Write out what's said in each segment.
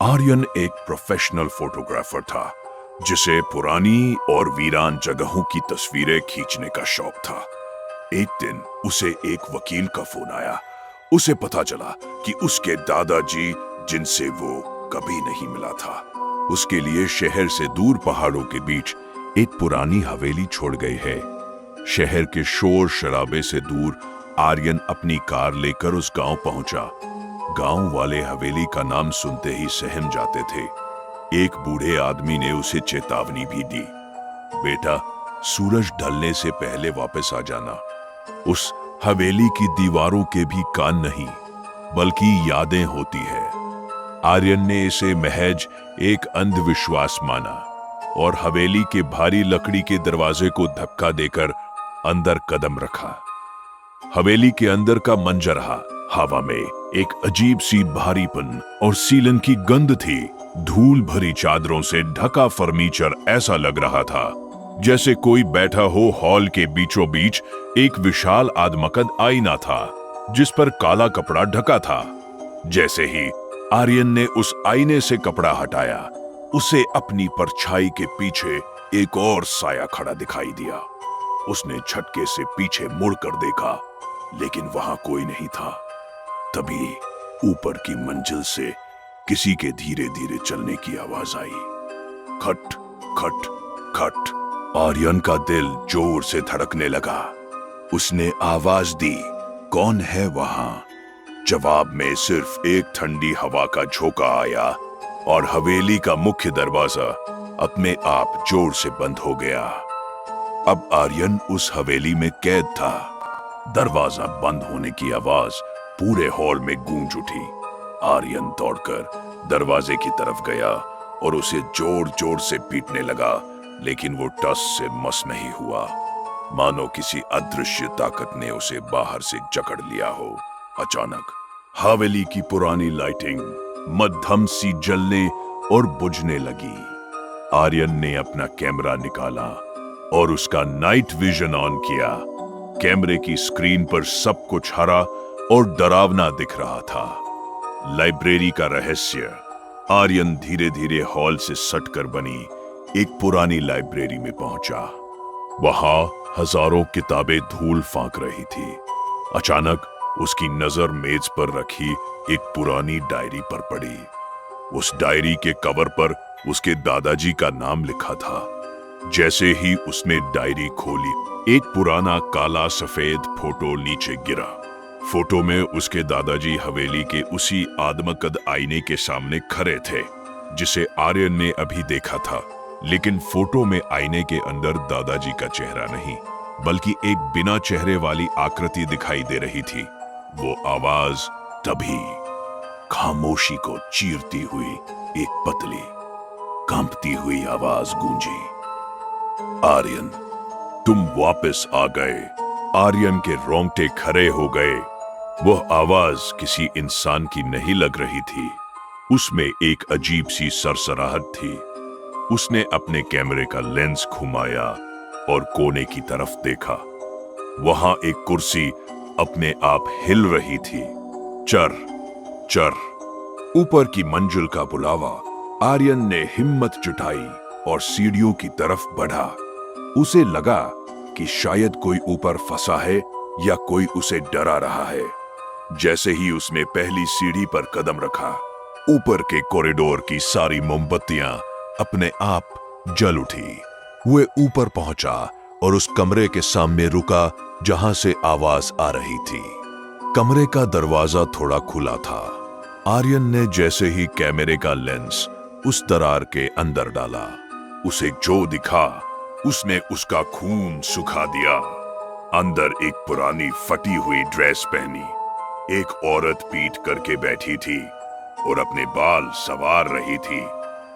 आर्यन एक professional photographer था जिसे पुरानी और वीरान जगहों की तस्वीरें खींचने का शौक था। एक दिन उसे एक वकील का फोन आया। उसे पता चला कि उसके दादाजी, जिनसे वो कभी नहीं मिला था, उसके लिए शहर से दूर पहाड़ों के बीच एक पुरानी हवेली छोड़ गए हैं। शहर के शोर शराबे से दूर आर्यन अपनी कार लेकर उस गांव पहुंचा। गांव वाले हवेली का नाम सुनते ही सहम जाते थे। एक बूढ़े आदमी ने उसे चेतावनी भी दी, बेटा, सूरज ढलने से पहले वापस आ जाना। उस हवेली की दीवारों के भी कान नहीं, बल्कि यादें होती है। आर्यन ने इसे महज एक अंधविश्वास माना और हवेली के भारी लकड़ी के दरवाजे को धक्का देकर अंदर कदम रखा। हवेली के अंदर का मंजर रहा। हवा में एक अजीब सी भारीपन और सीलन की गंध थी। धूल भरी चादरों से ढका फर्नीचर ऐसा लग रहा था जैसे कोई बैठा हो। हॉल के बीचों बीच एक विशाल आदमकद आईना था जिस पर काला कपड़ा ढका था। जैसे ही आर्यन ने उस आईने से कपड़ा हटाया, उसे अपनी परछाई के पीछे एक और साया खड़ा दिखाई दिया। उसने झटके से पीछे मुड़कर देखा, लेकिन वहां कोई नहीं था। तभी ऊपर की मंजिल से किसी के धीरे धीरे चलने की आवाज आई। खट खट खट। आर्यन का दिल जोर से धड़कने लगा। उसने आवाज दी, कौन है वहां? जवाब में सिर्फ एक ठंडी हवा का झोंका आया और हवेली का मुख्य दरवाजा अपने आप जोर से बंद हो गया। अब आर्यन उस हवेली में कैद था। दरवाजा बंद होने की आवाज पूरे हॉल में गूंज उठी। आर्यन दौड़कर दरवाजे की तरफ गया और उसे जोर जोर से पीटने लगा, लेकिन वो टस से मस नहीं हुआ, मानो किसी अदृश्य ताकत ने उसे बाहर से जकड़ लिया हो। अचानक हवेली की पुरानी लाइटिंग मध्यम सी जलने और बुझने लगी। आर्यन ने अपना कैमरा निकाला और उसका नाइट विजन ऑन किया। कैमरे की स्क्रीन पर सब कुछ हरा और डरावना दिख रहा था। लाइब्रेरी का रहस्य। आर्यन धीरे धीरे हॉल से सटकर बनी एक पुरानी लाइब्रेरी में पहुंचा। वहां हजारों किताबें धूल फांक रही थी। अचानक उसकी नजर मेज पर रखी एक पुरानी डायरी पर पड़ी। उस डायरी के कवर पर उसके दादाजी का नाम लिखा था। जैसे ही उसने डायरी खोली, एक पुराना काला सफेद फोटो नीचे गिरा। फोटो में उसके दादाजी हवेली के उसी आदमकद आईने के सामने खड़े थे जिसे आर्यन ने अभी देखा था। लेकिन फोटो में आईने के अंदर दादाजी का चेहरा नहीं, बल्कि एक बिना चेहरे वाली आकृति दिखाई दे रही थी। वो आवाज तभी खामोशी को चीरती हुई एक पतली, कांपती हुई आवाज गूंजी, आर्यन, तुम वापस आ गए। आर्यन के रोंगटे खड़े हो गए। वह आवाज किसी इंसान की नहीं लग रही थी। उसमें एक अजीब सी सरसराहट थी। उसने अपने कैमरे का लेंस घुमाया और कोने की तरफ देखा। वहां एक कुर्सी अपने आप हिल रही थी। चर चर। ऊपर की मंजिल का बुलावा। आर्यन ने हिम्मत जुटाई और सीढ़ियों की तरफ बढ़ा। उसे लगा कि शायद कोई ऊपर फंसा है या कोई उसे डरा रहा है। जैसे ही उसने पहली सीढ़ी पर कदम रखा, ऊपर के कॉरिडोर की सारी मोमबत्तियां अपने आप जल उठी। वह ऊपर पहुंचा और उस कमरे के सामने रुका जहां से आवाज आ रही थी। कमरे का दरवाजा थोड़ा खुला था। आर्यन ने जैसे ही कैमरे का लेंस उस दरार के अंदर डाला, उसे जो दिखा उसने उसका खून सुखा दिया। अंदर एक पुरानी फटी हुई ड्रेस पहनी एक औरत पीठ करके बैठी थी और अपने बाल संवार रही थी।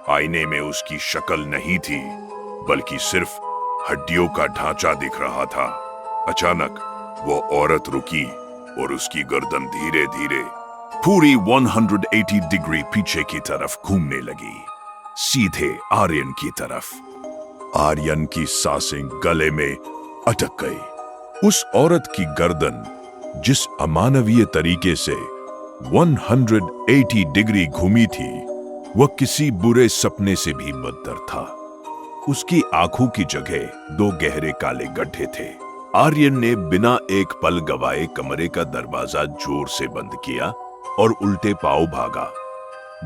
आईने में उसकी शक्ल नहीं थी, बल्कि सिर्फ हड्डियों का ढांचा दिख रहा था। अचानक वो औरत रुकी और उसकी गर्दन धीरे धीरे पूरी 180 डिग्री पीछे की तरफ घूमने लगी, सीधे आर्यन की तरफ। आर्यन की सांसें गले में अटक गई। उस औरत की गर्दन जिस अमानवीय तरीके से 180 डिग्री घूमी थी, वह किसी बुरे सपने से भी बदतर था। उसकी आंखों की जगह 2 गहरे काले गड्ढे थे। आर्यन ने बिना एक पल गवाए कमरे का दरवाजा जोर से बंद किया और उल्टे पांव भागा।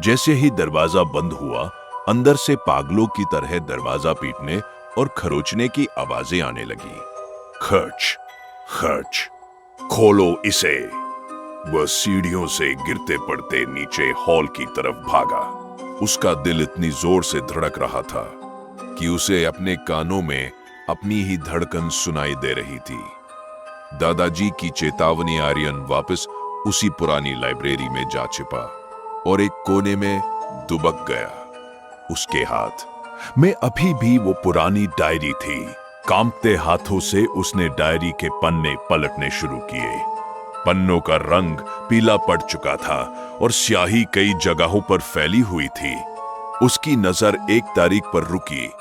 जैसे ही दरवाजा बंद हुआ, अंदर से पागलों की तरह दरवाजा पीटने और खरोचने की आवाजें आने लगी। खर्च खर्च, खोलो इसे। वह सीढ़ियों से गिरते पड़ते नीचे हॉल की तरफ भागा। उसका दिल इतनी जोर से धड़क रहा था कि उसे अपने कानों में अपनी ही धड़कन सुनाई दे रही थी। दादाजी की चेतावनी आर्यन वापस उसी पुरानी लाइब्रेरी में जा छिपा और एक कोने में दुबक गया। उसके हाथ में अभी भी वो पुरानी डायरी थी। कांपते हाथों से उसने डायरी के पन्ने पलटने शुरू किए। पन्नों का रंग पीला पड़ चुका था और स्याही कई जगहों पर फैली हुई थी। उसकी नजर एक तारीख पर रुकी,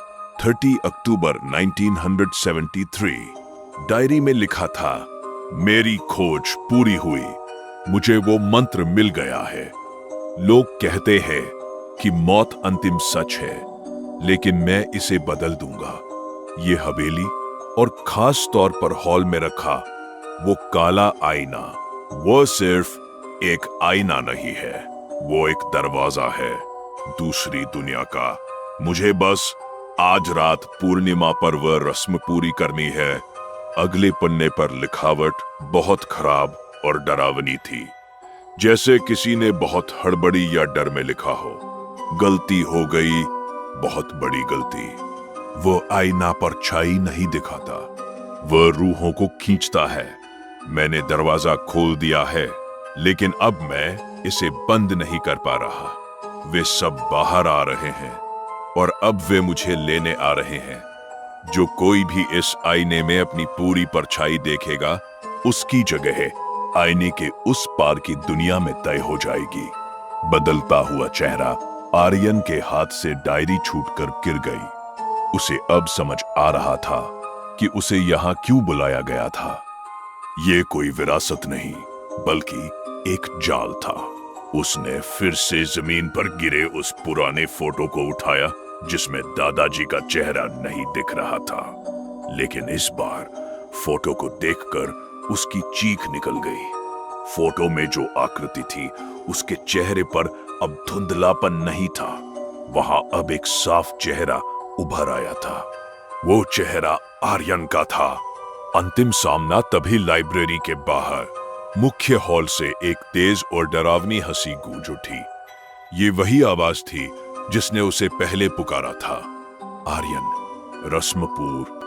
30 अक्टूबर 1973। डायरी में लिखा था, मेरी खोज पूरी हुई, मुझे वो मंत्र मिल गया है। लोग कहते हैं कि मौत अंतिम सच है, लेकिन मैं इसे बदल दूंगा। ये हवेली और खास तौर पर हॉल में रखा वो काला आईना, वो सिर्फ एक आईना नहीं है, वो एक दरवाजा है दूसरी दुनिया का। मुझे बस आज रात पूर्णिमा पर वह रस्म पूरी करनी है। अगले पन्ने पर लिखावट बहुत खराब और डरावनी थी, जैसे किसी ने बहुत हड़बड़ी या डर में लिखा हो, गलती हो गई, बहुत बड़ी गलती। वो आईना परछाई नहीं दिखाता, वह रूहों को खींचता है। मैंने दरवाजा खोल दिया है, लेकिन अब मैं इसे बंद नहीं कर पा रहा। वे सब बाहर आ रहे हैं और अब वे मुझे लेने आ रहे हैं। जो कोई भी इस आईने में अपनी पूरी परछाई देखेगा, उसकी जगह आईने के उस पार की दुनिया में तय हो जाएगी। बदलता हुआ चेहरा आर्यन के हाथ से डायरी छूटकर गिर गई। उसे अब समझ आ रहा था कि उसे यहां क्यों बुलाया गया था। ये कोई विरासत नहीं, बल्कि एक जाल था। उसने फिर से जमीन पर गिरे उस पुराने फोटो को उठाया, जिसमें दादाजी का चेहरा नहीं दिख रहा था। लेकिन इस बार फोटो को देखकर उसकी चीख निकल गई। फोटो में जो आकृति थी, उसके चेहरे पर अब धुंधलापन नहीं था। वहां अब एक साफ चेहरा उभर आया था। वो चेहरा आर्यन का था। अंतिम सामना तभी लाइब्रेरी के बाहर मुख्य हॉल से एक तेज और डरावनी हंसी गूंज उठी। ये वही आवाज थी जिसने उसे पहले पुकारा था। आर्यन, रस्मपुर